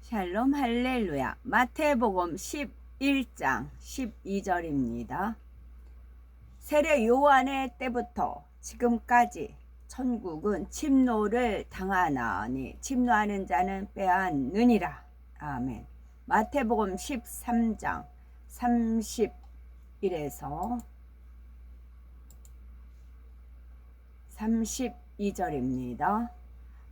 샬롬 할렐루야. 마태복음 11장 12절입니다. 세례 요한의 때부터 지금까지 천국은 침노를 당하나니 침노하는 자는 빼앗느니라. 아멘. 마태복음 13장 31에서 32절입니다.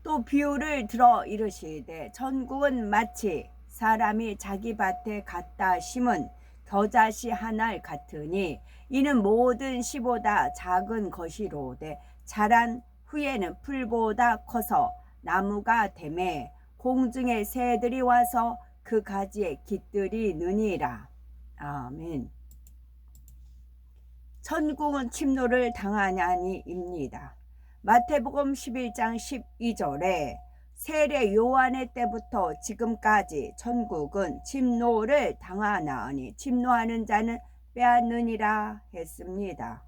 또 비유를 들어 이르시되 천국은 마치 사람이 자기 밭에 갖다 심은 겨자씨 하나 같으니 이는 모든 씨보다 작은 것이로되 자란 후에는 풀보다 커서 나무가 되매 공중의 새들이 와서 그 가지에 깃들이느니라. 아멘. 천국은 침노를 당하냐니입니다. 마태복음 11장 12절에 세례 요한의 때부터 지금까지 천국은 침노를 당하나니 침노하는 자는 빼앗느니라 했습니다.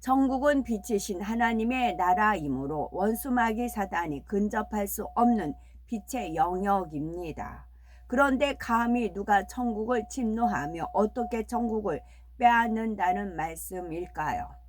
천국은 빛이신 하나님의 나라이므로 원수마귀 사단이 근접할 수 없는 빛의 영역입니다. 그런데 감히 누가 천국을 침노하며 어떻게 천국을 빼앗는다는 말씀일까요?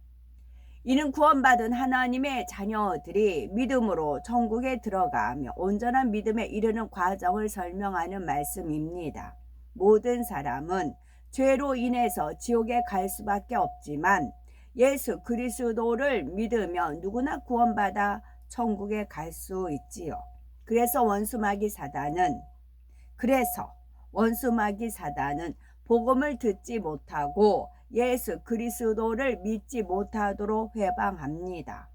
이는 구원받은 하나님의 자녀들이 믿음으로 천국에 들어가며 온전한 믿음에 이르는 과정을 설명하는 말씀입니다. 모든 사람은 죄로 인해서 지옥에 갈 수밖에 없지만 예수 그리스도를 믿으면 누구나 구원받아 천국에 갈 수 있지요. 그래서 원수마귀 사단은 복음을 듣지 못하고 예수 그리스도를 믿지 못하도록 회방합니다.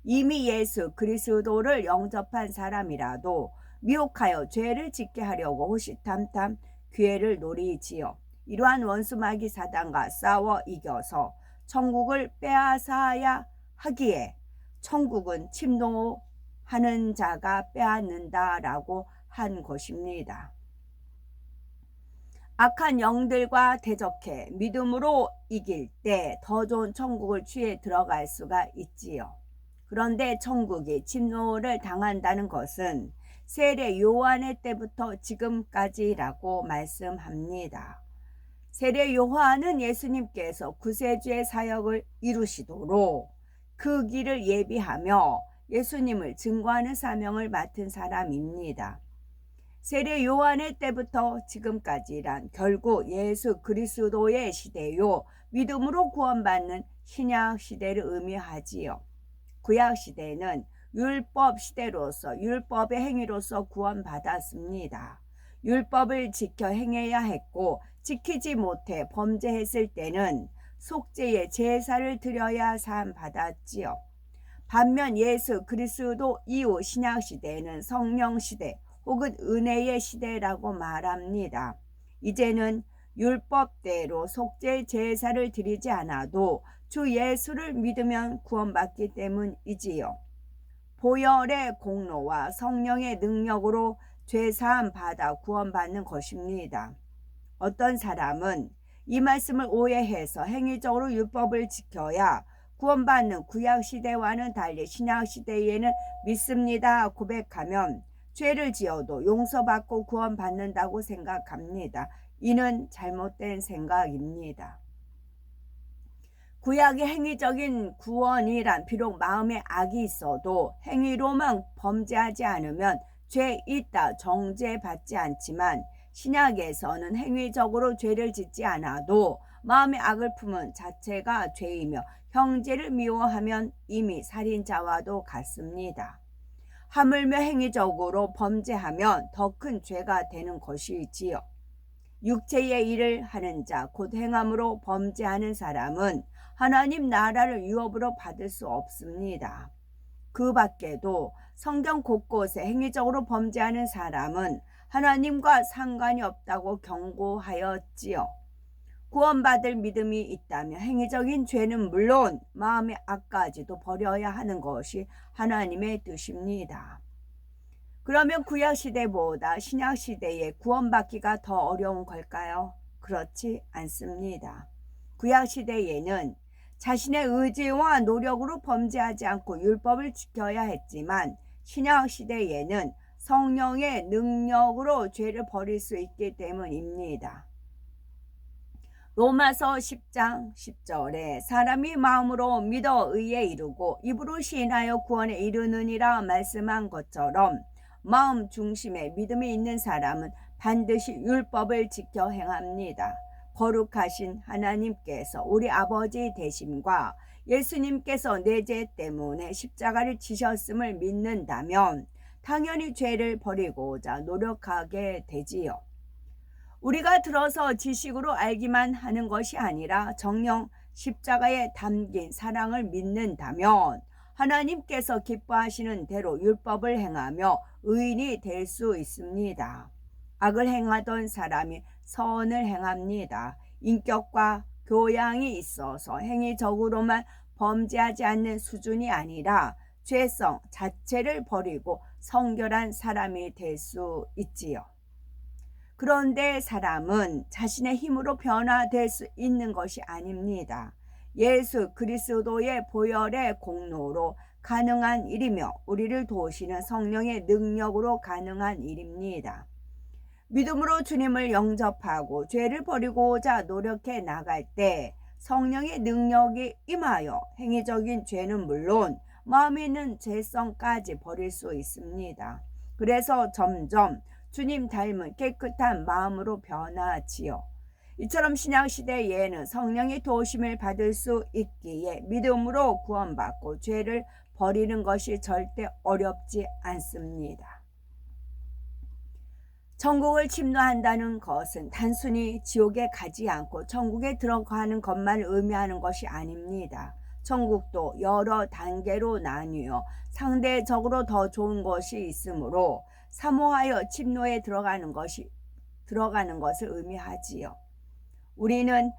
이미 예수 그리스도를 영접한 사람이라도 미혹하여 죄를 짓게 하려고 호시탐탐 기회를 노리지요. 이러한 원수마귀 사단과 싸워 이겨서 천국을 빼앗아야 하기에 천국은 침노하는 자가 빼앗는다라고 한 것입니다. 악한 영들과 대적해 믿음으로 이길 때 더 좋은 천국을 취해 들어갈 수가 있지요. 그런데 천국이 침노를 당한다는 것은 세례 요한의 때부터 지금까지라고 말씀합니다. 세례 요한은 예수님께서 구세주의 사역을 이루시도록 그 길을 예비하며 예수님을 증거하는 사명을 맡은 사람입니다. 세례 요한의 때부터 지금까지란 결국 예수 그리스도의 시대요, 믿음으로 구원받는 신약 시대를 의미하지요. 구약 시대는 율법 시대로서 율법의 행위로서 구원받았습니다. 율법을 지켜 행해야 했고 지키지 못해 범죄했을 때는 속죄의 제사를 드려야 사함 받았지요. 반면 예수 그리스도 이후 신약 시대는 성령 시대 혹은 은혜의 시대라고 말합니다. 이제는 율법대로 속죄 제사를 드리지 않아도 주 예수를 믿으면 구원받기 때문이지요. 보혈의 공로와 성령의 능력으로 죄사함 받아 구원받는 것입니다. 어떤 사람은 이 말씀을 오해해서 행위적으로 율법을 지켜야 구원받는 구약시대와는 달리 신약시대에는 믿습니다 고백하면 죄를 지어도 용서받고 구원받는다고 생각합니다. 이는 잘못된 생각입니다. 구약의 행위적인 구원이란 비록 마음에 악이 있어도 행위로만 범죄하지 않으면 죄 있다 정죄받지 않지만 신약에서는 행위적으로 죄를 짓지 않아도 마음에 악을 품은 자체가 죄이며 형제를 미워하면 이미 살인자와도 같습니다. 하물며 행위적으로 범죄하면 더 큰 죄가 되는 것이지요. 육체의 일을 하는 자, 곧 행함으로 범죄하는 사람은 하나님 나라를 유업으로 받을 수 없습니다. 그 밖에도 성경 곳곳에 행위적으로 범죄하는 사람은 하나님과 상관이 없다고 경고하였지요. 구원받을 믿음이 있다면 행위적인 죄는 물론 마음의 악까지도 버려야 하는 것이 하나님의 뜻입니다. 그러면 구약시대보다 신약시대에 구원받기가 더 어려운 걸까요? 그렇지 않습니다. 구약시대에는 자신의 의지와 노력으로 범죄하지 않고 율법을 지켜야 했지만 신약시대에는 성령의 능력으로 죄를 버릴 수 있기 때문입니다. 로마서 10장 10절에 사람이 마음으로 믿어 의에 이르고 입으로 시인하여 구원에 이르느니라 말씀한 것처럼 마음 중심에 믿음이 있는 사람은 반드시 율법을 지켜 행합니다. 거룩하신 하나님께서 우리 아버지 되심과 예수님께서 내 죄 때문에 십자가를 지셨음을 믿는다면 당연히 죄를 버리고자 노력하게 되지요. 우리가 들어서 지식으로 알기만 하는 것이 아니라 정녕 십자가에 담긴 사랑을 믿는다면 하나님께서 기뻐하시는 대로 율법을 행하며 의인이 될 수 있습니다. 악을 행하던 사람이 선을 행합니다. 인격과 교양이 있어서 행위적으로만 범죄하지 않는 수준이 아니라 죄성 자체를 버리고 성결한 사람이 될 수 있지요. 그런데 사람은 자신의 힘으로 변화될 수 있는 것이 아닙니다. 예수 그리스도의 보혈의 공로로 가능한 일이며 우리를 도우시는 성령의 능력으로 가능한 일입니다. 믿음으로 주님을 영접하고 죄를 버리고자 노력해 나갈 때 성령의 능력이 임하여 행위적인 죄는 물론 마음에 있는 죄성까지 버릴 수 있습니다. 그래서 점점 주님 닮은 깨끗한 마음으로 변하지요. 이처럼 신약시대에는 성령의 도우심을 받을 수 있기에 믿음으로 구원받고 죄를 버리는 것이 절대 어렵지 않습니다. 천국을 침노한다는 것은 단순히 지옥에 가지 않고 천국에 들어가는 것만 의미하는 것이 아닙니다. 천국도 여러 단계로 나뉘어 상대적으로 더 좋은 것이 있으므로 사모하여 침노에 들어가는 것을 의미하지요. 우리는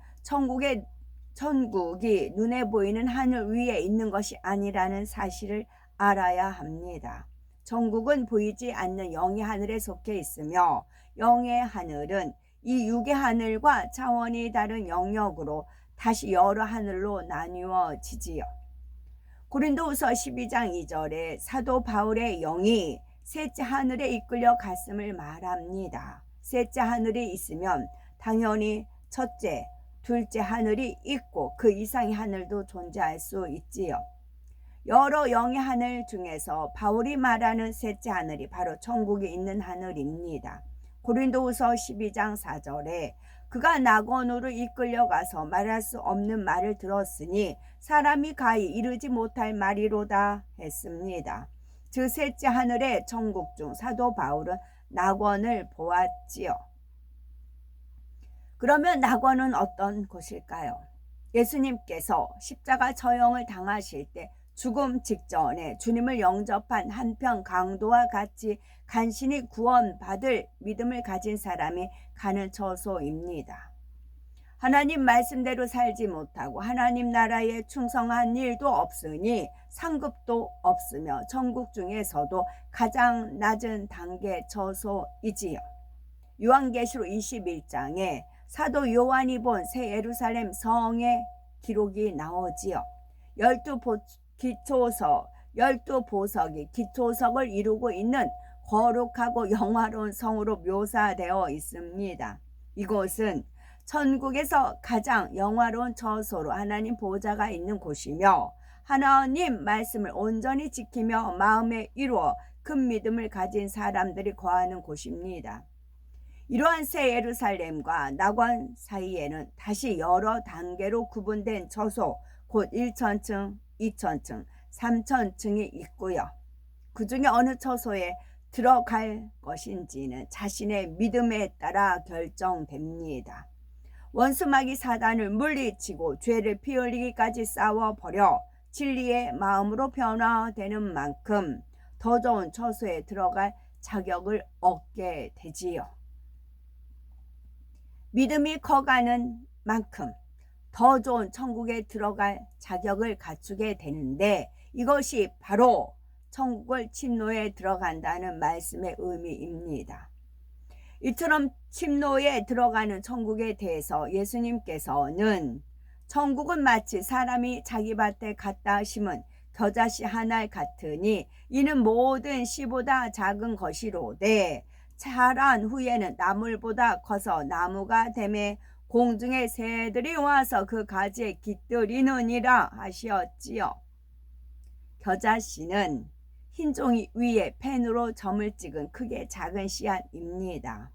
천국이 눈에 보이는 하늘 위에 있는 것이 아니라는 사실을 알아야 합니다. 천국은 보이지 않는 영의 하늘에 속해 있으며 영의 하늘은 이 육의 하늘과 차원이 다른 영역으로 다시 여러 하늘로 나뉘어지지요. 고린도후서 12장 2절에 사도 바울의 영이 셋째 하늘에 이끌려 갔음을 말합니다. 셋째 하늘이 있으면 당연히 첫째, 둘째 하늘이 있고 그 이상의 하늘도 존재할 수 있지요. 여러 영의 하늘 중에서 바울이 말하는 셋째 하늘이 바로 천국에 있는 하늘입니다. 고린도후서 12장 4절에 그가 낙원으로 이끌려가서 말할 수 없는 말을 들었으니 사람이 가히 이르지 못할 말이로다 했습니다. 그 셋째 하늘의 천국 중 사도 바울은 낙원을 보았지요. 그러면 낙원은 어떤 곳일까요? 예수님께서 십자가 처형을 당하실 때 죽음 직전에 주님을 영접한 한편 강도와 같이 간신히 구원받을 믿음을 가진 사람이 가는 처소입니다. 하나님 말씀대로 살지 못하고 하나님 나라에 충성한 일도 없으니 상급도 없으며 천국 중에서도 가장 낮은 단계 처소이지요. 요한계시록 21장에 사도 요한이 본 새 예루살렘 성의 기록이 나오지요. 12보석이 기초석을 이루고 있는 거룩하고 영화로운 성으로 묘사되어 있습니다. 이곳은 천국에서 가장 영화로운 처소로 하나님 보좌가 있는 곳이며 하나님 말씀을 온전히 지키며 마음에 이루어 큰 믿음을 가진 사람들이 거하는 곳입니다. 이러한 새 예루살렘과 낙원 사이에는 다시 여러 단계로 구분된 처소, 곧 1천층, 2천층, 3천층이 있고요. 그 중에 어느 처소에 들어갈 것인지는 자신의 믿음에 따라 결정됩니다. 원수마귀 사단을 물리치고 죄를 피 흘리기까지 싸워버려 진리의 마음으로 변화되는 만큼 더 좋은 처소에 들어갈 자격을 얻게 되지요. 믿음이 커가는 만큼 더 좋은 천국에 들어갈 자격을 갖추게 되는데 이것이 바로 천국을 침노에 들어간다는 말씀의 의미입니다. 이처럼 침노에 들어가는 천국에 대해서 예수님께서는 천국은 마치 사람이 자기 밭에 갖다 심은 겨자씨 한 알 같으니 이는 모든 씨보다 작은 것이로되 자란 후에는 나물보다 커서 나무가 되매 공중의 새들이 와서 그 가지에 깃들이느니라 하시었지요. 겨자씨는 흰 종이 위에 펜으로 점을 찍은 크게 작은 씨앗입니다.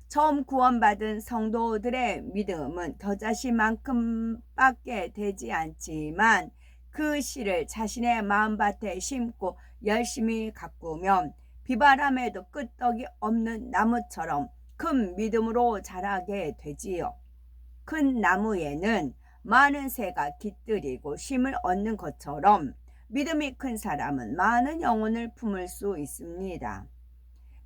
처음 구원받은 성도들의 믿음은 겨자씨만큼밖에 되지 않지만 그 씨를 자신의 마음밭에 심고 열심히 가꾸면 비바람에도 끄떡이 없는 나무처럼 큰 믿음으로 자라게 되지요. 큰 나무에는 많은 새가 깃들이고 쉼을 얻는 것처럼 믿음이 큰 사람은 많은 영혼을 품을 수 있습니다.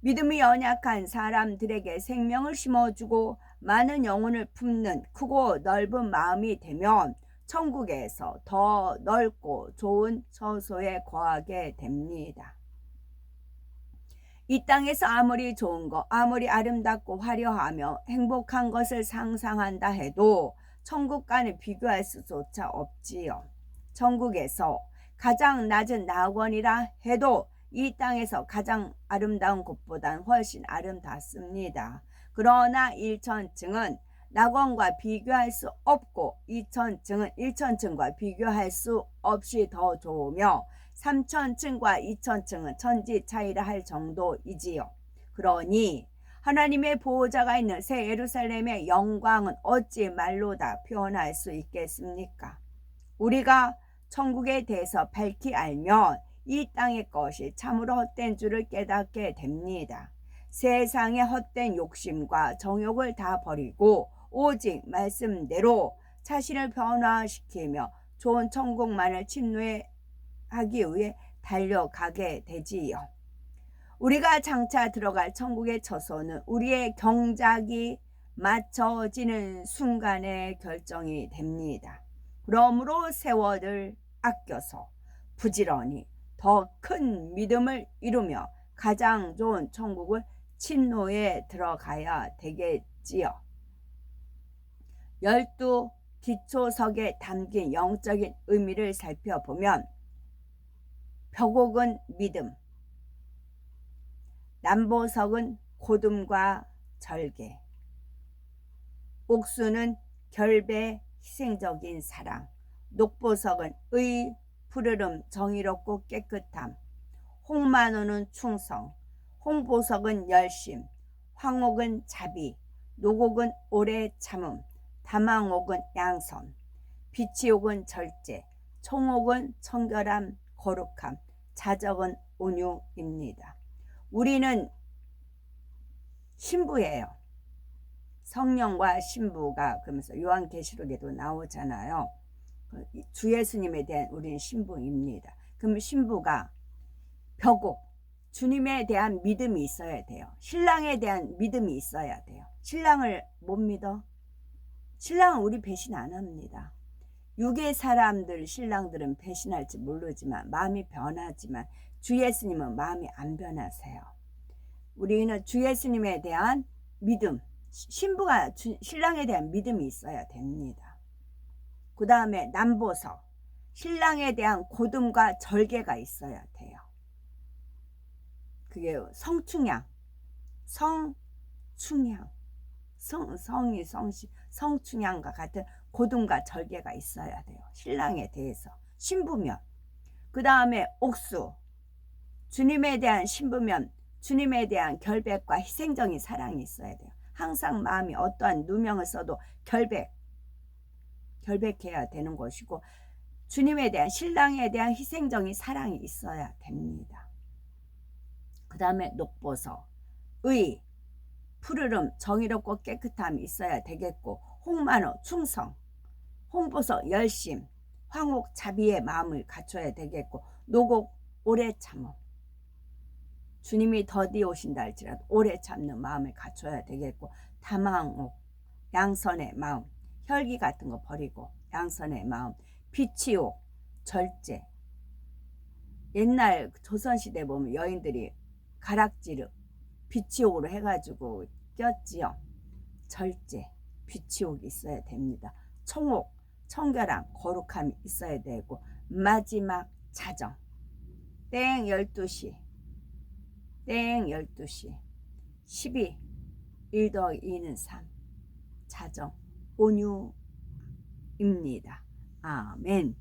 믿음이 연약한 사람들에게 생명을 심어주고 많은 영혼을 품는 크고 넓은 마음이 되면 천국에서 더 넓고 좋은 처소에 거하게 됩니다. 이 땅에서 아무리 좋은 것, 아무리 아름답고 화려하며 행복한 것을 상상한다 해도 천국과는 비교할 수조차 없지요. 천국에서 가장 낮은 낙원이라 해도 이 땅에서 가장 아름다운 곳보단 훨씬 아름답습니다. 그러나 1천층은 낙원과 비교할 수 없고 2천층은 1천층과 비교할 수 없이 더 좋으며 3천층과 2천층은 천지 차이라 할 정도이지요. 그러니 하나님의 보호자가 있는 새 예루살렘의 영광은 어찌 말로 다 표현할 수 있겠습니까? 우리가 천국에 대해서 밝히 알면 이 땅의 것이 참으로 헛된 줄을 깨닫게 됩니다. 세상의 헛된 욕심과 정욕을 다 버리고 오직 말씀대로 자신을 변화시키며 좋은 천국만을 침노하기 위해 달려가게 되지요. 우리가 장차 들어갈 천국의 처소는 우리의 경작이 맞춰지는 순간에 결정이 됩니다. 그러므로 세월을 아껴서 부지런히 더 큰 믿음을 이루며 가장 좋은 천국을 침노에 들어가야 되겠지요. 12 기초석에 담긴 영적인 의미를 살펴보면 벽옥은 믿음, 남보석은 고둠과 절개, 옥수는 결배, 희생적인 사랑, 녹보석은 의, 푸르름, 정의롭고 깨끗함, 홍만호는 충성, 홍보석은 열심, 황옥은 자비, 노곡은 오래 참음, 다망옥은 양선, 비치옥은 절제, 총옥은 청결함, 거룩함, 자적은 온유입니다. 우리는 신부예요. 성령과 신부가 그러면서 요한계시록에도 나오잖아요. 주 예수님에 대한 우리는 신부입니다. 그럼 신부가 벽옥, 주님에 대한 믿음이 있어야 돼요. 신랑에 대한 믿음이 있어야 돼요. 신랑을 못 믿어? 신랑은 우리 배신 안 합니다. 육의 사람들, 신랑들은 배신할지 모르지만 마음이 변하지만 주 예수님은 마음이 안 변하세요. 우리는 주 예수님에 대한 믿음, 신부가 신랑에 대한 믿음이 있어야 됩니다. 그 다음에 남보석, 신랑에 대한 고둠과 절개가 있어야 돼요. 그게 성충양, 성충양과 같은 고둠과 절개가 있어야 돼요. 신랑에 대해서 신부면. 그 다음에 옥수, 주님에 대한 신부면 주님에 대한 결백과 희생적인 사랑이 있어야 돼요. 항상 마음이 어떠한 누명을 써도 결백해야 되는 것이고 주님에 대한 신랑에 대한 희생적인 사랑이 있어야 됩니다. 그 다음에 녹보석, 의, 푸르름, 정의롭고 깨끗함이 있어야 되겠고 홍만호, 충성, 홍보석, 열심, 황옥, 자비의 마음을 갖춰야 되겠고 노곡, 오래 참음, 주님이 더디 오신다 할지라도 오래 참는 마음을 갖춰야 되겠고 다망옥, 양선의 마음, 혈기 같은 거 버리고 양선의 마음, 비치옥, 절제. 옛날 조선시대 보면 여인들이 가락지를 비치옥으로 해가지고 꼈지요. 절제, 비치옥이 있어야 됩니다. 청옥, 청결함, 거룩함이 있어야 되고 마지막 자정. 땡 12시. 땡 12시. 12. 1 더하기 2는 3. 자정. 온유입니다. 아멘.